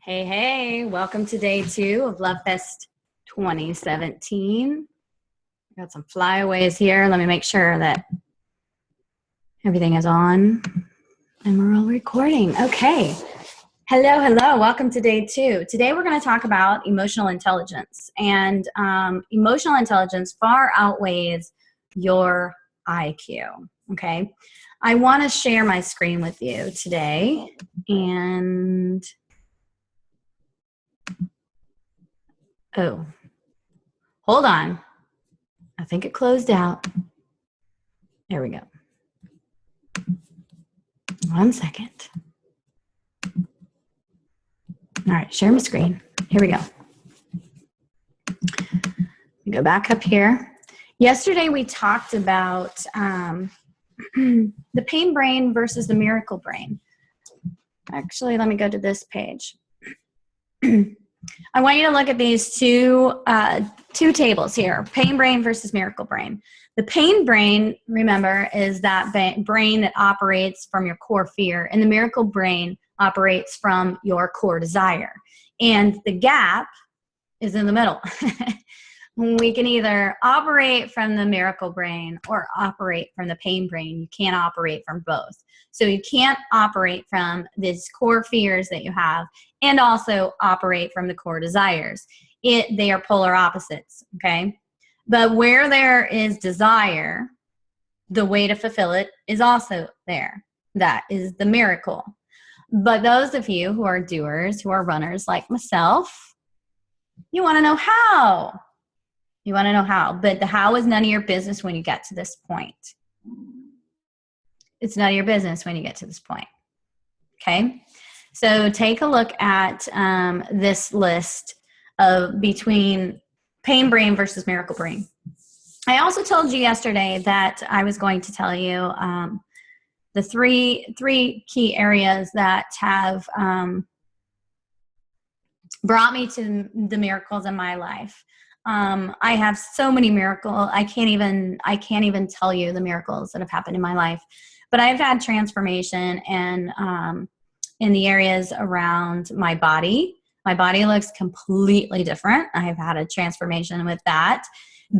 Hey, hey, welcome to day 2 of Love Fest 2017. Got some flyaways here. Let me make sure that everything is on and we're all recording. Okay. Hello, hello. Welcome to day 2. Today we're going to talk about emotional intelligence. And emotional intelligence far outweighs your IQ. Okay. I want to share my screen with you today. And oh, hold on. I think it closed out. There we go. 1 second. All right, share my screen. Here we go. Go back up here. Yesterday we talked about the pain brain versus the miracle brain. Actually, let me go to this page. I want you to look at these two tables here, pain brain versus miracle brain. The pain brain, remember, is that brain that operates from your core fear, and the miracle brain operates from your core desire. And the gap is in the middle. We can either operate from the miracle brain or operate from the pain brain. You can't operate from both. So you can't operate from these core fears that you have and also operate from the core desires. They are polar opposites, okay? But where there is desire, the way to fulfill it is also there. That is the miracle. But those of you who are doers, who are runners like myself, you want to know how. You want to know how. But the how is none of your business when you get to this point. It's none of your business when you get to this point. Okay? So take a look at this list of between pain brain versus miracle brain. I also told you yesterday that I was going to tell you the three key areas that have brought me to the miracles in my life. I have so many miracles. I can't even tell you the miracles that have happened in my life. But I've had transformation and in the areas around my body. My body looks completely different. I've had a transformation with that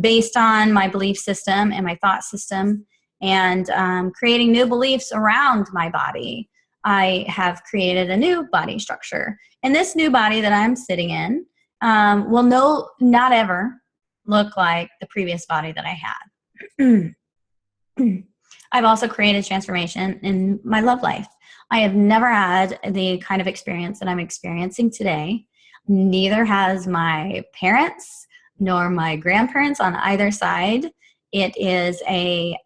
based on my belief system and my thought system and creating new beliefs around my body. I have created a new body structure. And this new body that I'm sitting in will not ever look like the previous body that I had. I've also created transformation in my love life. I have never had the kind of experience that I'm experiencing today. Neither has my parents nor my grandparents on either side. It is a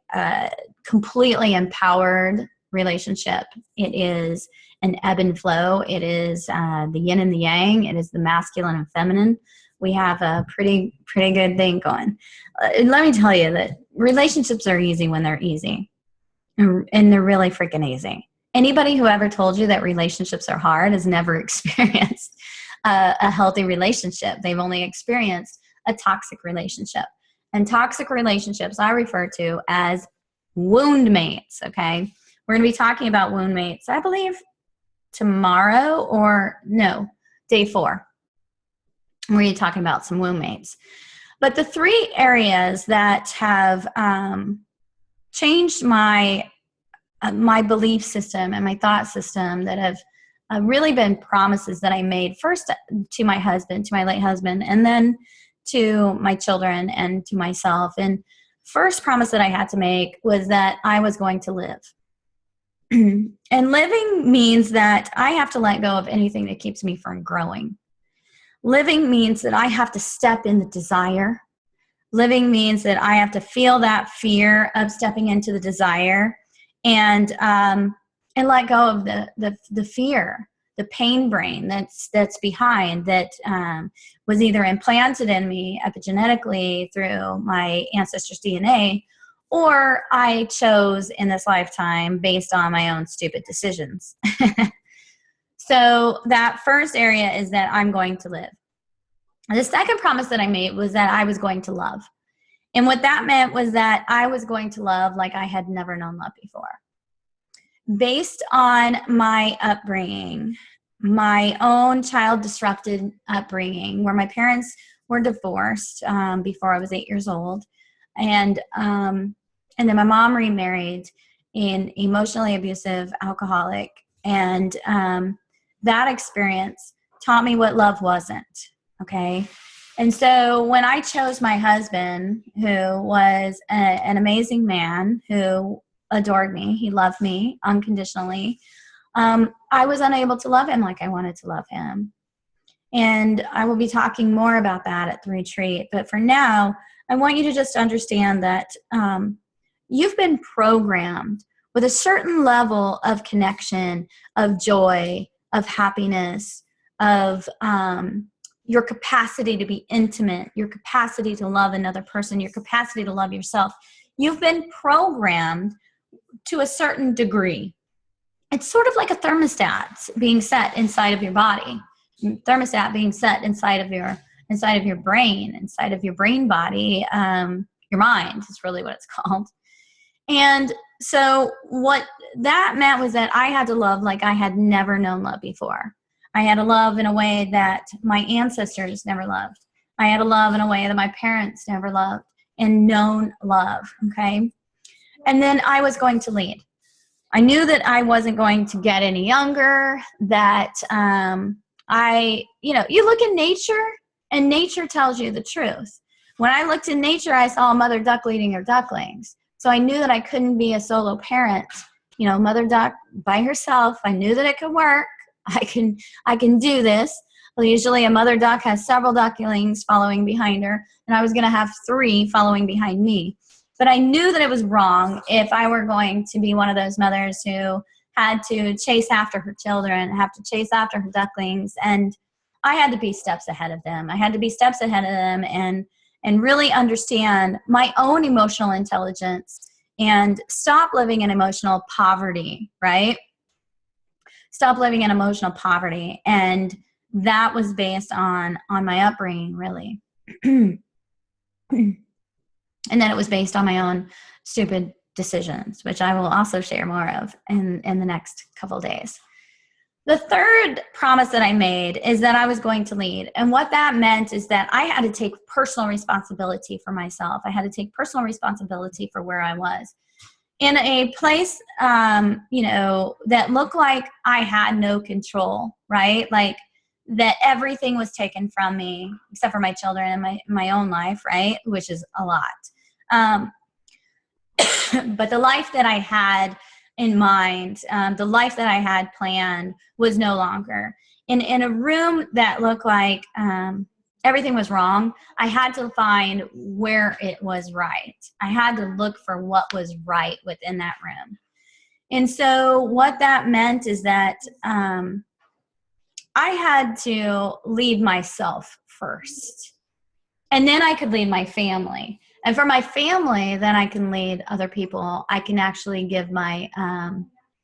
completely empowered relationship. It is an ebb and flow. It is the yin and the yang. It is the masculine and feminine. We have a pretty good thing going. Let me tell you that relationships are easy when they're easy. And they're really freaking easy. Anybody who ever told you that relationships are hard has never experienced a healthy relationship. They've only experienced a toxic relationship. And toxic relationships I refer to as wound mates, okay? We're going to be talking about wound mates, I believe, tomorrow day 4. We're going to be talking about some wound mates. But the 3 areas that have changed my belief system and my thought system that have really been promises that I made first to my husband, to my late husband, and then to my children and to myself. And first promise that I had to make was that I was going to live. And living means that I have to let go of anything that keeps me from growing. Living means that I have to step in the desire. Living means that I have to feel that fear of stepping into the desire and let go of the fear, the pain brain that's behind, that was either implanted in me epigenetically through my ancestors' DNA, or I chose in this lifetime based on my own stupid decisions. So that first area is that I'm going to live. The second promise that I made was that I was going to love. And what that meant was that I was going to love like I had never known love before. Based on my upbringing, my own child disrupted upbringing where my parents were divorced before I was 8 years old. And then my mom remarried an emotionally abusive alcoholic. And that experience taught me what love wasn't. Okay. And so when I chose my husband, who was an amazing man who adored me, he loved me unconditionally, I was unable to love him like I wanted to love him. And I will be talking more about that at the retreat. But for now, I want you to just understand that you've been programmed with a certain level of connection, of joy, of happiness, of your capacity to be intimate, your capacity to love another person, your capacity to love yourself. You've been programmed to a certain degree. It's sort of like a thermostat being set inside of your body. Thermostat being set inside of your brain, inside of your brain body, your mind is really what it's called. And so what that meant was that I had to love like I had never known love before. I had to love in a way that my ancestors never loved. I had to love in a way that my parents never loved and known love, okay? And then I was going to lead. I knew that I wasn't going to get any younger, that you look in nature and nature tells you the truth. When I looked in nature, I saw a mother duck leading her ducklings. So I knew that I couldn't be a solo parent, mother duck by herself. I knew that it could work. I can do this. Well, usually a mother duck has several ducklings following behind her, and I was going to have 3 following behind me. But I knew that it was wrong if I were going to be one of those mothers who had to chase after her children, have to chase after her ducklings, and I had to be steps ahead of them. I had to be steps ahead of them and really understand my own emotional intelligence and stop living in emotional poverty, right? Stop living in emotional poverty. And that was based on my upbringing, really. And then it was based on my own stupid decisions, which I will also share more of in the next couple of days. The third promise that I made is that I was going to lead. And what that meant is that I had to take personal responsibility for myself. I had to take personal responsibility for where I was. In a place, that looked like I had no control, right? Like that everything was taken from me except for my children and my own life, right? Which is a lot. But the life that I had in mind, the life that I had planned was no longer. In a room that looked like everything was wrong, I had to find where it was right. I had to look for what was right within that room. And so what that meant is that I had to lead myself first. And then I could lead my family. And for my family, then I can lead other people. I can actually give my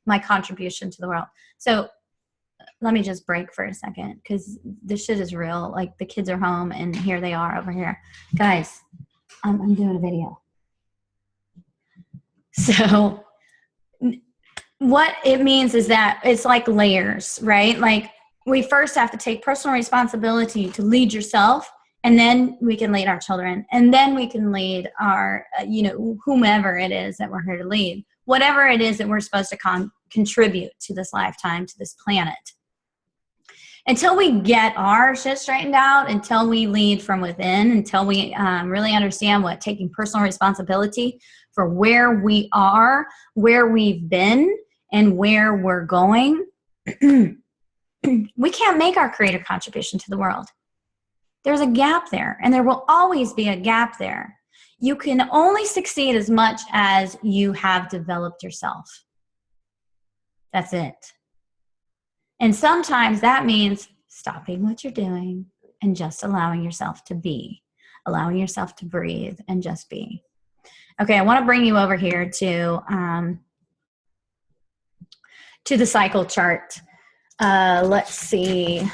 my contribution to the world. So let me just break for a second because this shit is real. Like the kids are home and here they are over here. Guys, I'm doing a video. So what it means is that it's like layers, right? Like we first have to take personal responsibility to lead yourself. And then we can lead our children. And then we can lead our, whomever it is that we're here to lead. Whatever it is that we're supposed to contribute to this lifetime, to this planet. Until we get our shit straightened out, until we lead from within, until we really understand what taking personal responsibility for where we are, where we've been, and where we're going, we can't make our creative contribution to the world. There's a gap there, and there will always be a gap there. You can only succeed as much as you have developed yourself. That's it. And sometimes that means stopping what you're doing and just allowing yourself to be, allowing yourself to breathe and just be. Okay, I want to bring you over here to the cycle chart. Let's see.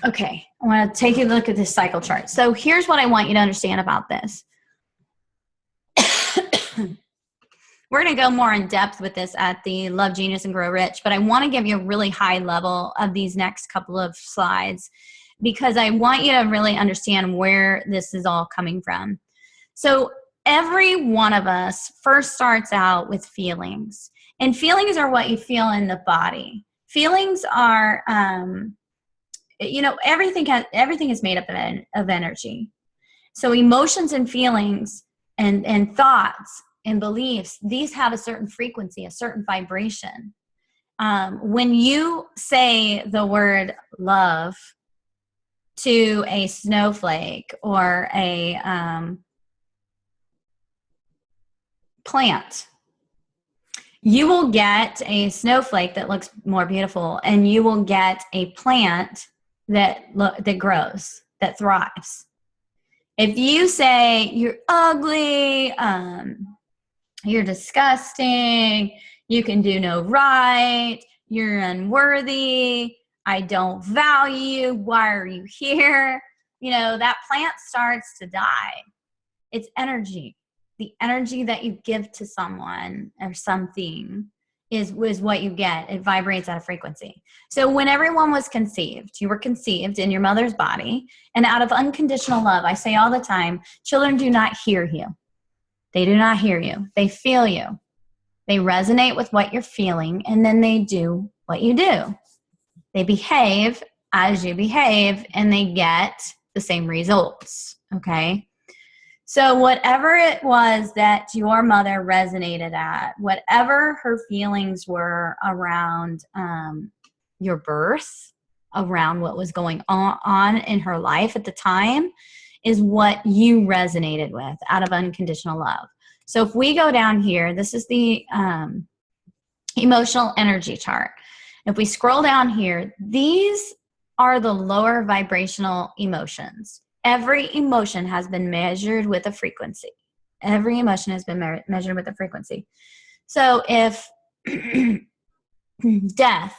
Okay, I want to take a look at this cycle chart. So here's what I want you to understand about this. we're going to go more in depth with this at the Love Genius and Grow Rich, but I want to give you a really high level of these next couple of slides because I want you to really understand where this is all coming from. So every one of us first starts out with feelings, and feelings are what you feel in the body. Feelings are, everything is made up of energy. So emotions and feelings and thoughts and beliefs, these have a certain frequency, a certain vibration. When you say the word love to a snowflake or a plant, you will get a snowflake that looks more beautiful, and you will get a plant that grows, that thrives. If you say you're ugly, you're disgusting, you can do no right, you're unworthy, I don't value you, why are you here? That plant starts to die. It's energy. The energy that you give to someone or something is what you get. It vibrates at a frequency. So when everyone was conceived, you were conceived in your mother's body, and out of unconditional love, I say all the time, children do not hear you. They do not hear you. They feel you. They resonate with what you're feeling, and then they do what you do. They behave as you behave, and they get the same results, okay? So whatever it was that your mother resonated at, whatever her feelings were around your birth, around what was going on in her life at the time, is what you resonated with out of unconditional love. So if we go down here, this is the emotional energy chart. If we scroll down here, these are the lower vibrational emotions. Every emotion has been measured with a frequency. Every emotion has been measured with a frequency. So if death,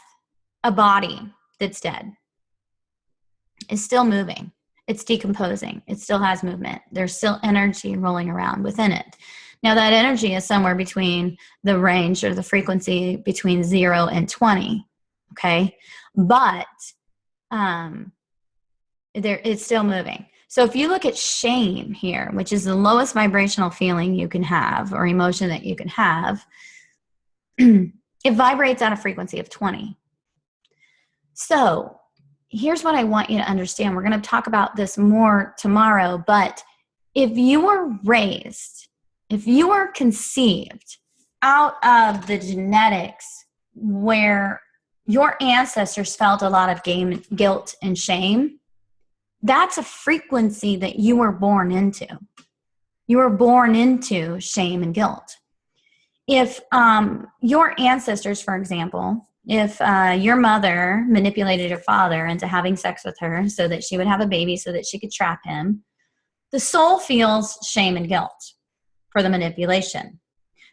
a body that's dead, is still moving, it's decomposing, it still has movement, there's still energy rolling around within it. Now that energy is somewhere between the range or the frequency between 0 and 20, okay? But it's still moving. So if you look at shame here, which is the lowest vibrational feeling you can have or emotion that you can have, it vibrates at a frequency of 20. So here's what I want you to understand. We're going to talk about this more tomorrow, but if you were raised, if you were conceived out of the genetics where your ancestors felt a lot of guilt and shame, that's a frequency that you were born into. You were born into shame and guilt. If your ancestors, for example, if your mother manipulated your father into having sex with her so that she would have a baby so that she could trap him, the soul feels shame and guilt for the manipulation.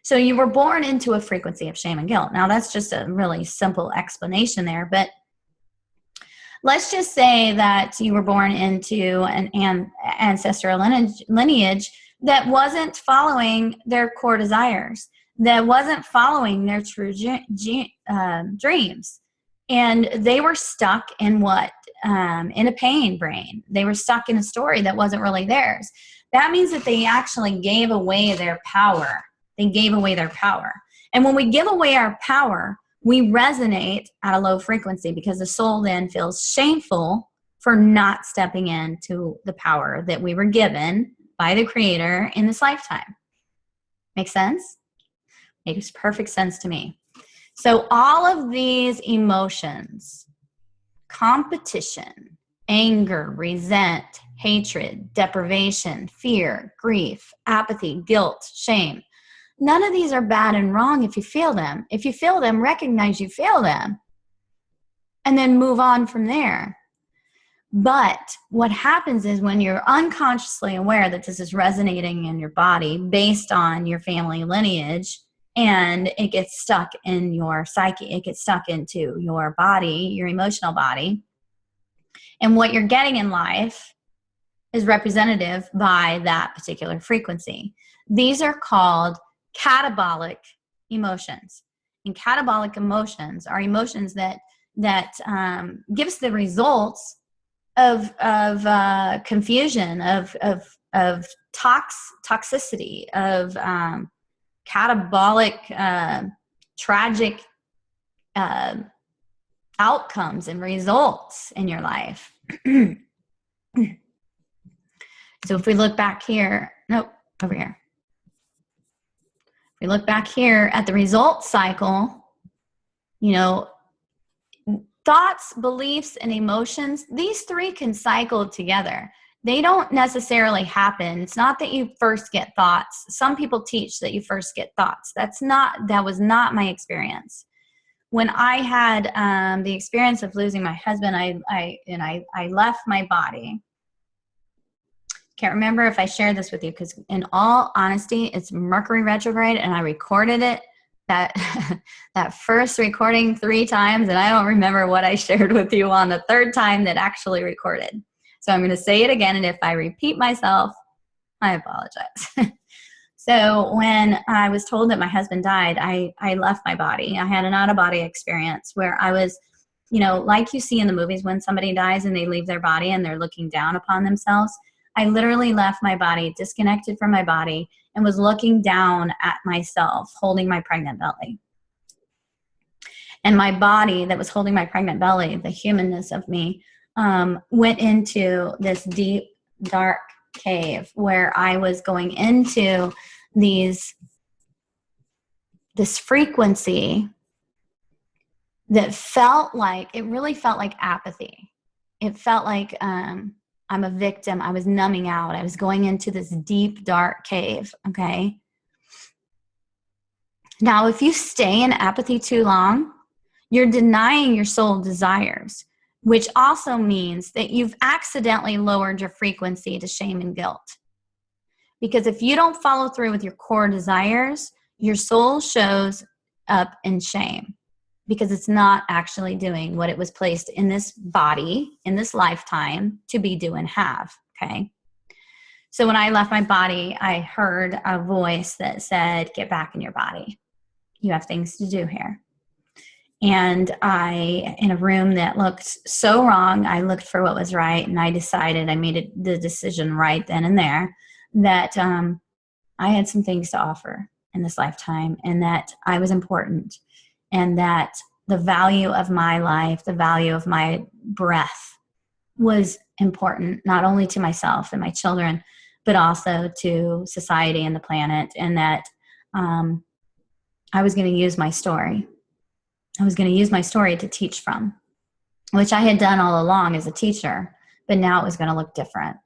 So you were born into a frequency of shame and guilt. Now that's just a really simple explanation there, but let's just say that you were born into an ancestral lineage that wasn't following their core desires, that wasn't following their true dreams. And they were stuck in in a pain brain. They were stuck in a story that wasn't really theirs. That means that they actually gave away their power. They gave away their power. And when we give away our power, we resonate at a low frequency because the soul then feels shameful for not stepping into the power that we were given by the Creator in this lifetime. Make sense? Makes perfect sense to me. So all of these emotions, competition, anger, resent, hatred, deprivation, fear, grief, apathy, guilt, shame, none of these are bad and wrong if you feel them. If you feel them, recognize you feel them and then move on from there. But what happens is when you're unconsciously aware that this is resonating in your body based on your family lineage, and it gets stuck in your psyche, it gets stuck into your body, your emotional body, and what you're getting in life is representative by that particular frequency. These are called catabolic emotions. And catabolic emotions are emotions that give us the results of confusion, of toxicity, of catabolic tragic outcomes and results in your life. So if we look back here, over here. If we look back here at the results cycle, thoughts, beliefs, and emotions, these three can cycle together. They don't necessarily happen. It's not that you first get thoughts. Some people teach that you first get thoughts. That was not my experience. When I had the experience of losing my husband, I left my body. Can't remember if I shared this with you, because in all honesty, it's Mercury retrograde, and I recorded it, that first recording 3 times, and I don't remember what I shared with you on the 3rd time that actually recorded. So I'm going to say it again, and if I repeat myself, I apologize. So when I was told that my husband died, I left my body. I had an out-of-body experience where I was, like you see in the movies when somebody dies and they leave their body and they're looking down upon themselves. I literally left my body, disconnected from my body, and was looking down at myself, holding my pregnant belly. And my body that was holding my pregnant belly, the humanness of me, went into this deep, dark cave where I was going into this frequency that really felt like apathy. It felt like I'm a victim. I was numbing out. I was going into this deep, dark cave, okay? Now, if you stay in apathy too long, you're denying your soul desires, which also means that you've accidentally lowered your frequency to shame and guilt. Because if you don't follow through with your core desires, your soul shows up in shame because it's not actually doing what it was placed in this body, in this lifetime, to be, do, and have, okay? So when I left my body, I heard a voice that said, get back in your body. You have things to do here. And in a room that looked so wrong, I looked for what was right, and I decided, I made the decision right then and there that I had some things to offer in this lifetime, and that I was important, and that the value of my life, the value of my breath was important, not only to myself and my children, but also to society and the planet, and that I was going to use my story. I was going to use my story to teach from, which I had done all along as a teacher, but now it was going to look different.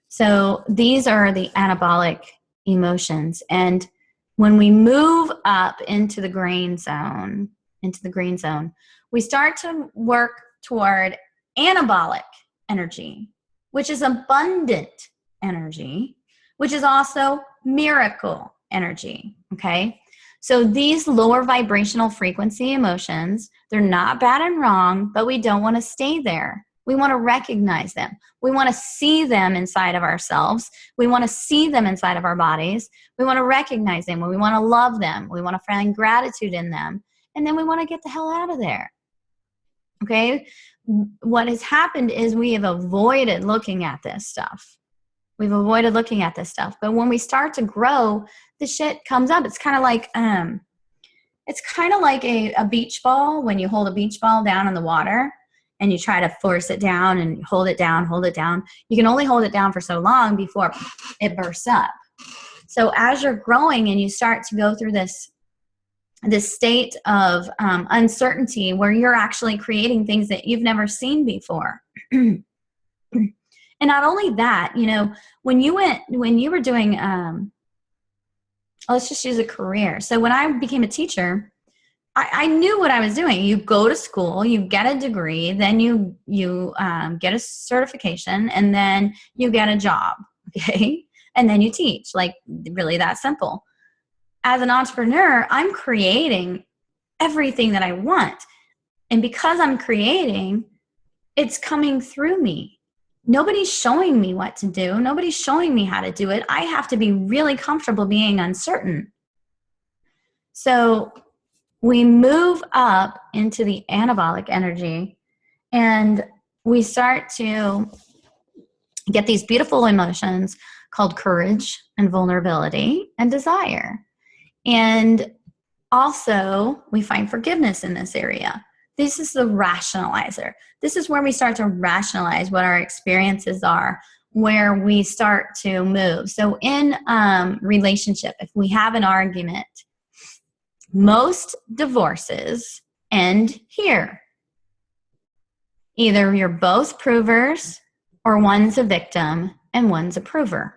So these are the anabolic emotions. And when we move up into the green zone, we start to work toward anabolic energy, which is abundant energy, which is also miracle energy, okay? So these lower vibrational frequency emotions, they're not bad and wrong, but we don't want to stay there. We want to recognize them. We want to see them inside of ourselves. We want to see them inside of our bodies. We want to recognize them. We want to love them. We want to find gratitude in them. And then we want to get the hell out of there. Okay? What has happened is we have avoided looking at this stuff. We've avoided looking at this stuff. But when we start to grow, the shit comes up. It's kind of like a beach ball. When you hold a beach ball down in the water and you try to force it down and hold it down. You can only hold it down for so long before it bursts up. So as you're growing and you start to go through this state of uncertainty where you're actually creating things that you've never seen before. And not only that, when you were doing, let's just use a career. So when I became a teacher, I knew what I was doing. You go to school, you get a degree, then you get a certification, and then you get a job, okay? And then you teach, like really that simple. As an entrepreneur, I'm creating everything that I want. And because I'm creating, it's coming through me. Nobody's showing me what to do. Nobody's showing me how to do it. I have to be really comfortable being uncertain. So we move up into the anabolic energy, and we start to get these beautiful emotions called courage and vulnerability and desire. And also, we find forgiveness in this area. This is the rationalizer. This is where we start to rationalize what our experiences are, where we start to move. So in relationship, if we have an argument, most divorces end here. Either you're both provers, or one's a victim and one's a prover.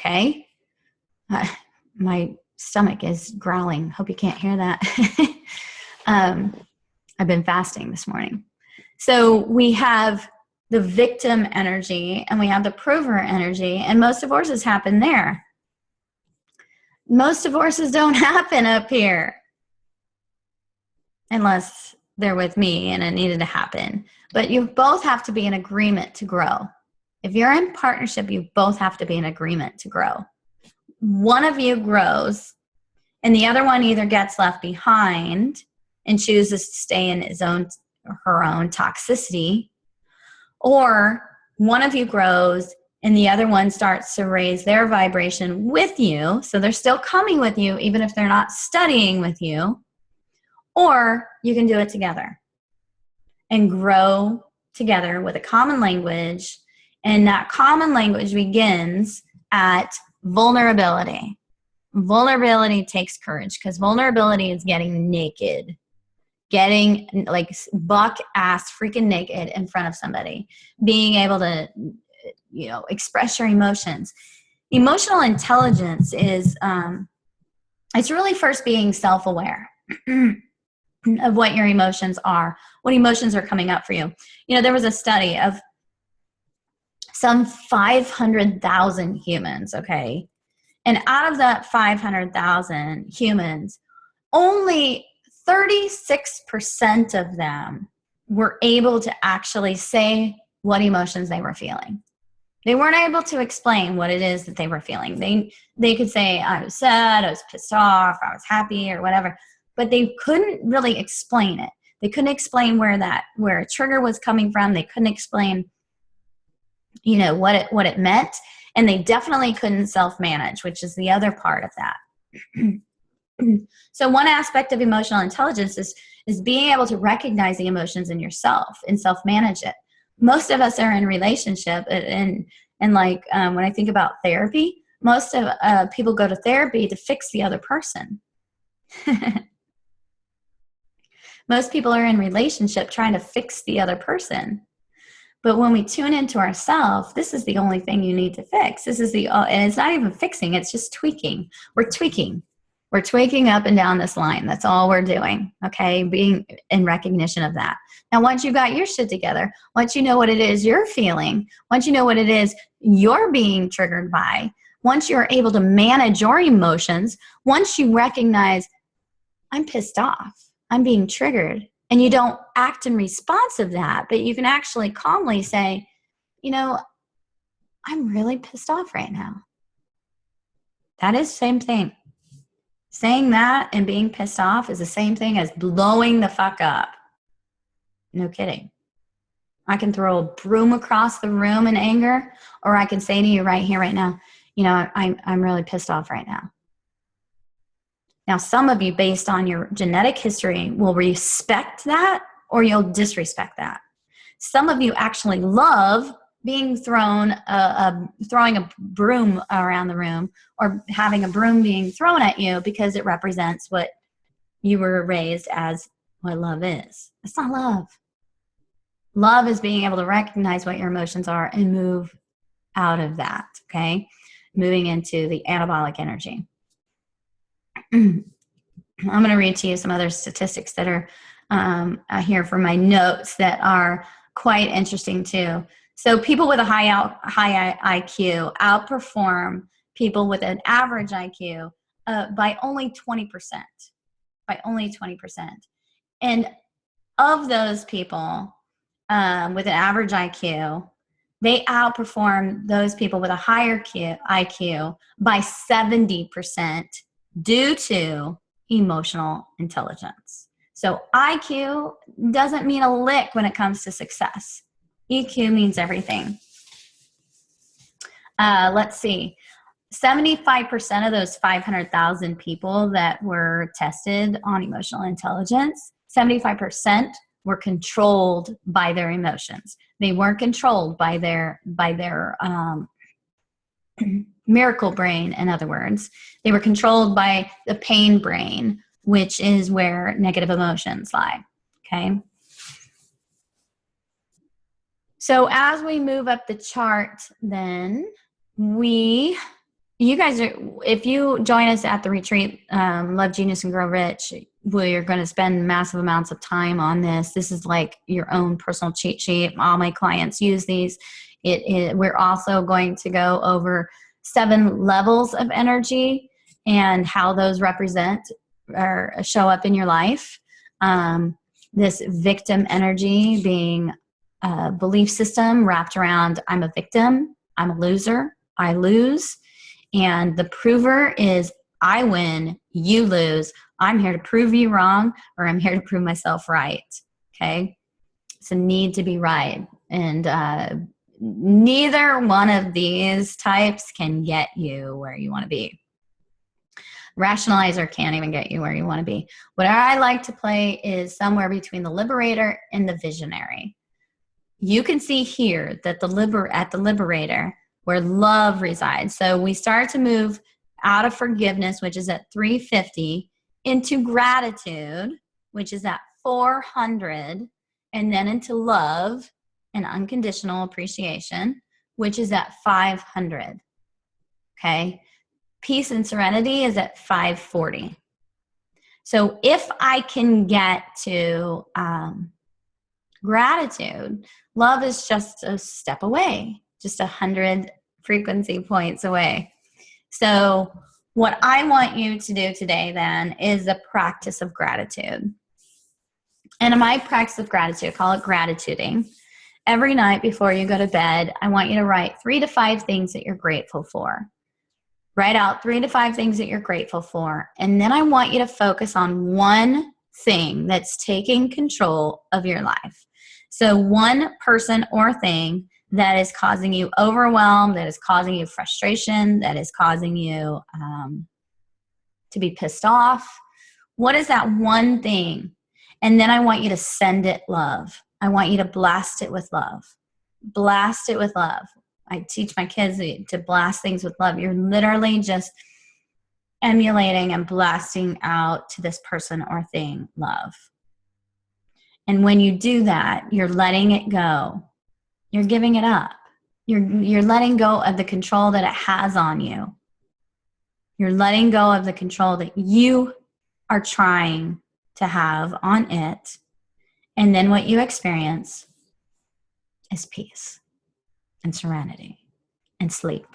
Okay? My stomach is growling. Hope you can't hear that. I've been fasting this morning. So we have the victim energy and we have the prover energy, and most divorces happen there. Most divorces don't happen up here unless they're with me and it needed to happen. But you both have to be in agreement to grow. If you're in partnership, you both have to be in agreement to grow. One of you grows and the other one either gets left behind and chooses to stay in his own or her own toxicity, or one of you grows and the other one starts to raise their vibration with you. So they're still coming with you, even if they're not studying with you. Or you can do it together and grow together with a common language. And that common language begins at vulnerability. Vulnerability takes courage, because vulnerability is getting naked, getting like buck ass freaking naked in front of somebody, being able to, express your emotions. Emotional intelligence is, it's really first being self-aware of what your emotions are, what emotions are coming up for you. There was a study of some 500,000 humans, okay? And out of that 500,000 humans, only 36% of them were able to actually say what emotions they were feeling. They weren't able to explain what it is that they were feeling. They could say, I was sad, I was pissed off, I was happy, or whatever, but they couldn't really explain it. They couldn't explain where a trigger was coming from. They couldn't explain, what it meant. And they definitely couldn't self-manage, which is the other part of that. So one aspect of emotional intelligence is being able to recognize the emotions in yourself and self-manage it. Most of us are in relationship, and like when I think about therapy, most of people go to therapy to fix the other person. Most people are in relationship trying to fix the other person. But when we tune into ourselves, this is the only thing you need to fix. And it's not even fixing, it's just tweaking. We're tweaking up and down this line. That's all we're doing, okay? Being in recognition of that. Now, once you got your shit together, once you know what it is you're feeling, once you know what it is you're being triggered by, once you're able to manage your emotions, once you recognize, I'm pissed off, I'm being triggered, and you don't act in response of that, but you can actually calmly say, I'm really pissed off right now. That is the same thing. Saying that and being pissed off is the same thing as blowing the fuck up. No kidding. I can throw a broom across the room in anger, or I can say to you right here, right now, I'm really pissed off right now. Now, some of you, based on your genetic history, will respect that, or you'll disrespect that. Some of you actually love being throwing a broom around the room, or having a broom being thrown at you, because it represents what you were raised as what love is. It's not love. Love is being able to recognize what your emotions are and move out of that, okay? Moving into the anabolic energy. I'm going to read to you some other statistics that are here for my notes that are quite interesting too. So people with a high IQ outperform people with an average IQ by only 20%. By only 20%. And of those people with an average IQ, they outperform those people with a higher IQ by 70% due to emotional intelligence. So IQ doesn't mean a lick when it comes to success. EQ means everything. Let's see. 75% of those 500,000 people that were tested on emotional intelligence, 75% were controlled by their emotions. They weren't controlled by their miracle brain, in other words. They were controlled by the pain brain, which is where negative emotions lie. Okay. So as we move up the chart, then you guys are, if you join us at the retreat, Love Genius and Grow Rich, we're going to spend massive amounts of time on this. This is like your own personal cheat sheet. All my clients use these. We're also going to go over 7 levels of energy and how those represent or show up in your life. This victim energy being a belief system wrapped around I'm a victim, I'm a loser, I lose. And the prover is I win, you lose. I'm here to prove you wrong, or I'm here to prove myself right. Okay? It's a need to be right. And neither one of these types can get you where you want to be. Rationalizer can't even get you where you want to be. What I like to play is somewhere between the liberator and the visionary. You can see here that at the liberator, where love resides. So we start to move out of forgiveness, which is at 350, into gratitude, which is at 400, and then into love and unconditional appreciation, which is at 500. Okay. Peace and serenity is at 540. So if I can get to gratitude, love is just a step away, just 100 frequency points away. So what I want you to do today then is a practice of gratitude. And in my practice of gratitude, call it gratituding. Every night before you go to bed, I want you to write 3 to 5 things that you're grateful for. Write out 3 to 5 things that you're grateful for. And then I want you to focus on one thing that's taking control of your life. So one person or thing that is causing you overwhelm, that is causing you frustration, that is causing you to be pissed off. What is that one thing? And then I want you to send it love. I want you to blast it with love. Blast it with love. I teach my kids to blast things with love. You're literally just emulating and blasting out to this person or thing love. And when you do that, you're letting it go. You're giving it up. You're letting go of the control that it has on you. You're letting go of the control that you are trying to have on it. And then what you experience is peace and serenity and sleep.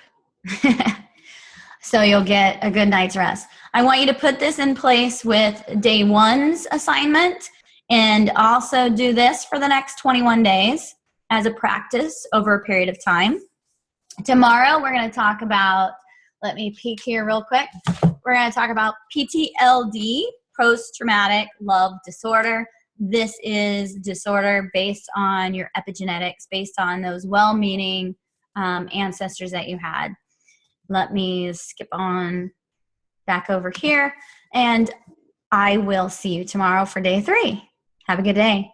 So you'll get a good night's rest. I want you to put this in place with day 1's assignment and also do this for the next 21 days as a practice over a period of time. Tomorrow we're going to talk about, let me peek here real quick. We're going to talk about PTLD, post-traumatic love disorder. This is disorder based on your epigenetics, based on those well-meaning ancestors that you had. Let me skip on back over here, and I will see you tomorrow for day 3. Have a good day.